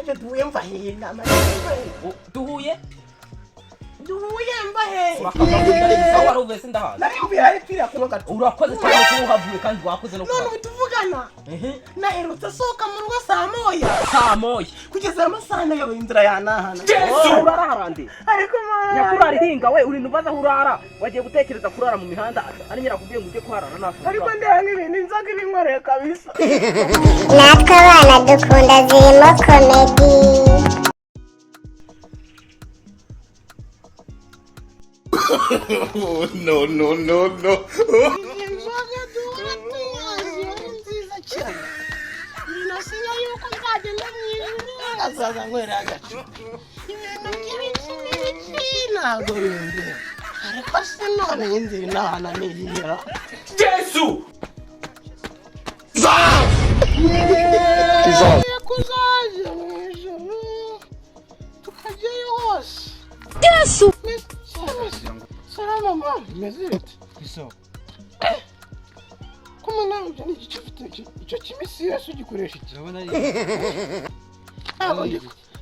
haje duhuye mva hina duhuye mva he bakaba waruvese ndahaza nari ubiraye pira kuno gato urakoze cyane ko uhavuye kandi wakoze no none bituvugana naherutse soka mu rugo saa moya kugeza amasana yo inzira yanahana uraraharande ariko mara yakurara hinga we uri nubaza hurara wagiye gutekereza kurara mu mihanda ari nyira kubwiye ngo uje kuharara nafu ariko ndeba n'ibintu inzoga ibinkoreye kabisa natwe abana dukunda Zirimo comedy. No. inzoga duhora tunyazi ari nziza cyane binasinya yuko nzagenda mwijuru azaza nkwera agacu ibintu by'ibiki ntabwo bindeba ariko se none inzira inahana niyira Jesu! kuzaje mwijuru tukajyayo hose Yesu! Salama mama, meze bite? iso Kuma nawe uje n'igice ufite icyo kimisi yesu gikoresha iki? urabona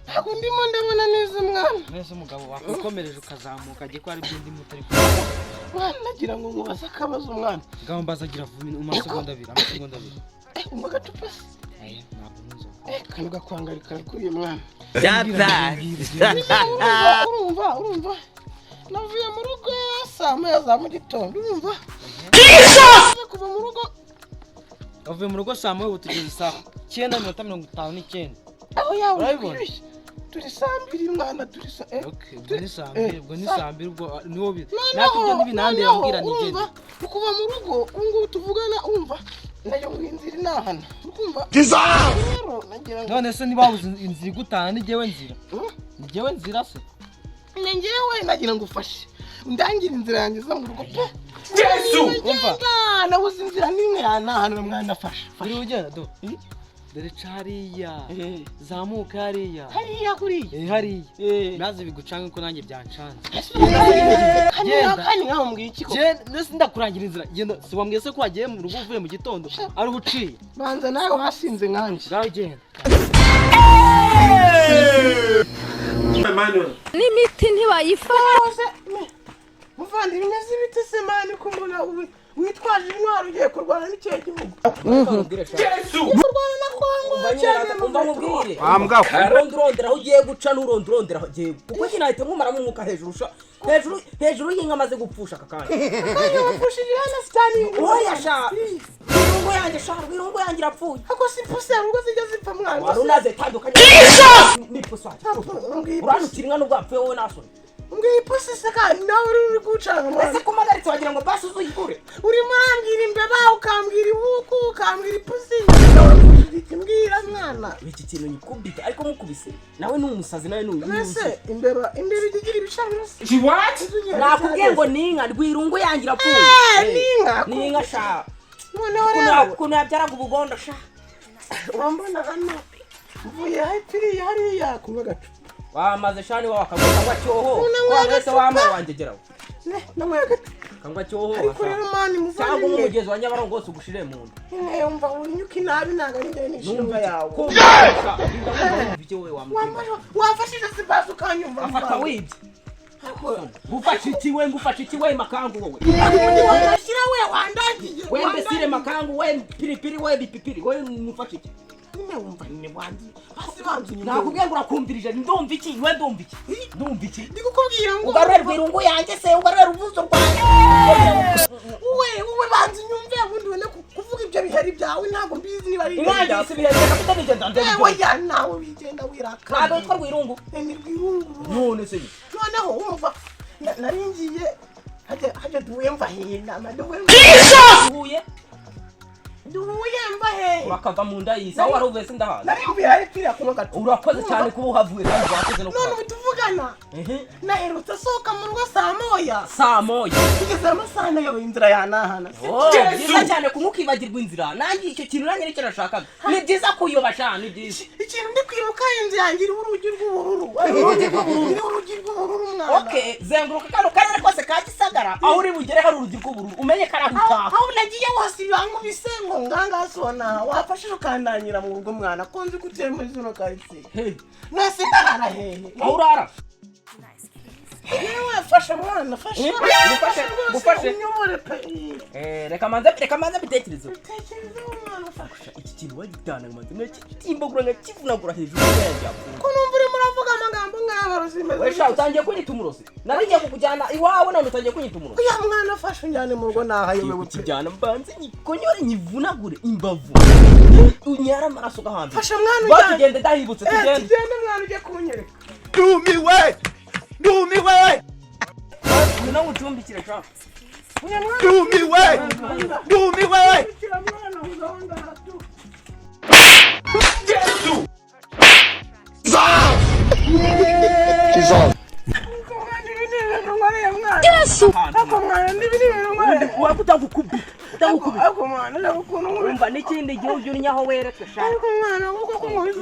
Ntabwo ndimo ndabona neza mwana. nese umugabo wakomereje ukazamuka agiye ko ari bindi mutari Mwana nagira ngo nkubaze akabazo mwana. ngaho mbazagira mu masegonda abiri Umva gacupa se? ntabwo nzo Kano gakwangarika kuye mwana. Urumva. Navuye mu rugo saa moya za mu gitondo urumva? Kuva mu rugo. Wavuye mu rugo saa moya ubu tugeze saa 9:59. Aho yawe Urabibona? turi saa mbiri mwana turi saa Okay, ubwo ni saa mbiri ubwo niwo biri. Natwe Natwe n'ibinande yambwira nigende. Kuva mu rugo ungu tuvugana umva. Nayo inzira inahana. Urumva? None se niba uzi inzira igutana ni jewe nzira. Ni jewe nzira se. Nengewe nagira ngo ufashe. Ndangira inzira yanjye za mu rugo pe. Jesu! Umva. Nabuze inzira nimwe yanahana mwana afashe. Uri ugenda do. Dore cariya. Zamuka hariya. Hariya kuriya. Hariya. Maze bigucanga ko nanjye byancanze. Kandi nkaho mbwiye iki ko. Je nese ndakurangira inzira. Genda si wambwiye se ko wagiye mu rugo uvuye mu gitondo. Ari uciye. Banza nawe wasinze nkanje. Ngaho genda. N'imiti ntibayifashe. Muvandimwe z'ibiti se mani ko mbona witwaje intwaro ugiye kurwana n'ikihe gihugu. Jesu! Kurwana na Kongo cyane umva mubwire. Ambwa. Urondera aho ugiye guca n'urondera aho ugiye. Kuko kinahita nkumaramo umwuka hejuru y'inka amaze gupfusha akakanya. Kandi wapushije hano sitani. Oya sha. Wirungu yanjye irapfuye. Ako si puse ngo zijya zipfa mwana. Wari unaze tandukanye. Ni pusa. Uranukira inka n'ubwo apfuye wowe nasore. Mbwiye puse se kandi nawe uri gucanga mwana. Ese kumagaritse wagira ngo basi uzuyigure. Uri murambwira imbeba ukambwira ibuku ukambwira ipusi. Mbwira mwana. Iki kintu nyikubita ariko mukubise. Nawe ni umusazi nawe ni Ese imbeba igira ibishangiro se. She what? nakubwiye ngo ninka rwirungu yanjye irapfuye. Ninka sha. Noneho rero kuno yabyaraga ubugondo sha. urambona hano. Mvuye hepfiri hariya kuba gacu. Wamaze shani wawe akagwa kangwa cyoho. Wese wama wangegeraho. Namwe gacu. Kangwa cyoho. Ariko rero mani cyangwa muvandimwe. umugezi wa Nyabarongo wose ugushire mu nda. Umva unyuka inabi nanga njye n'ishinga yawe. Wafashije sibazo ukanyumva. Afata wibye. Ngufasha iki we makangu wowe. Washira we wandagiye. We mbesire makangu we pilipili we bipipili we ngufasha iki. Umva ni bwanzi. Asibanzi nakubwiye ngo urakumvirije ndumva iki we ndumva iki. Ndikukubwira ngo ugarure rwirungu yanjye se ugarure ubuzo rwanjye. Uwe banzi nyumve ubundi wene kuvuga ibyo biheri byawe ntabwo mbizi niba ari. Imwanjye se biheze kapita bigenda ndende. Ewe ya nawe wigenda wiraka. Ntabwo yitwa rwirungu. Ni rwirungu. None se noneho umva naringiye haje duhuye mva hina duhuye mva he urakava mu nda y'isi aho wari uvuye sindahaza nari ubiraye pira kuno gato urakoze cyane kuba uhavuye kandi wakoze no none bituvugana naherutse soka mu rugo saa moya kugeza amasana yo inzira yanahana byiza cyane kumukibagirwa inzira nanjye icyo kintu nanjye nicyo nashakaga ni byiza kuyoba cyane ni byiza ikintu ndi kwibuka inzu yanjye iriho urugi rw'ubururu mwana. Okay, zenguruka kano karere kose ka Gisagara aho uri bugere hari urugi rw'ubururu umenye ko ari aho utaha. aho nagiye hose bankubise ngo ngangasona wafashije ukandanyira mu rugo mwana ko nzi kutuye muri zino karitsiye nase ndarara hehe aho urara yewe fasha mwana fasha gufashe unyobore pe reka manza bitekerezo mwana fasha iki kintu wagitana manza ntimbagura ngakivunagura hejuru y'ijya ko numva uri muravuga amagambo nk'abarozi we sha utangiye kunyita umurozi narigiye kukujyana iwawe none utangiye kunyita umurozi uya mwana fasha unjyane mu rugo nahayobewe ukijyana mbanze nyikonyore nyivunagure imbavu unyara amaraso gahambira fasha mwana tugende dahibutse tugende mwana ujye kunyereka Dumiwe! Nina ucumbikire sha. Dumiwe! Jesu! Yesu! Wakutagukubita. Umva n'ikindi gihe ujya unyaho wereke sha.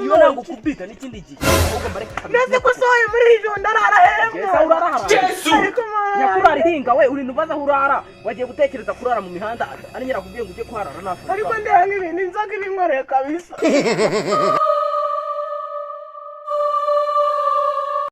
Iyo nagukubita n'ikindi gihe. Ahubwo mbareka. Nese ko soye muri ijoro ndarara hemwe. Yesa urara. Jesu! Nyakurara ihinga we uri nubaza urara. Wagiye gutekereza kurara mu mihanda ari nyirakubwiye ngo uje kuharara nafa. Ariko ndeba n'ibintu inzoga ibinkoreye kabisa.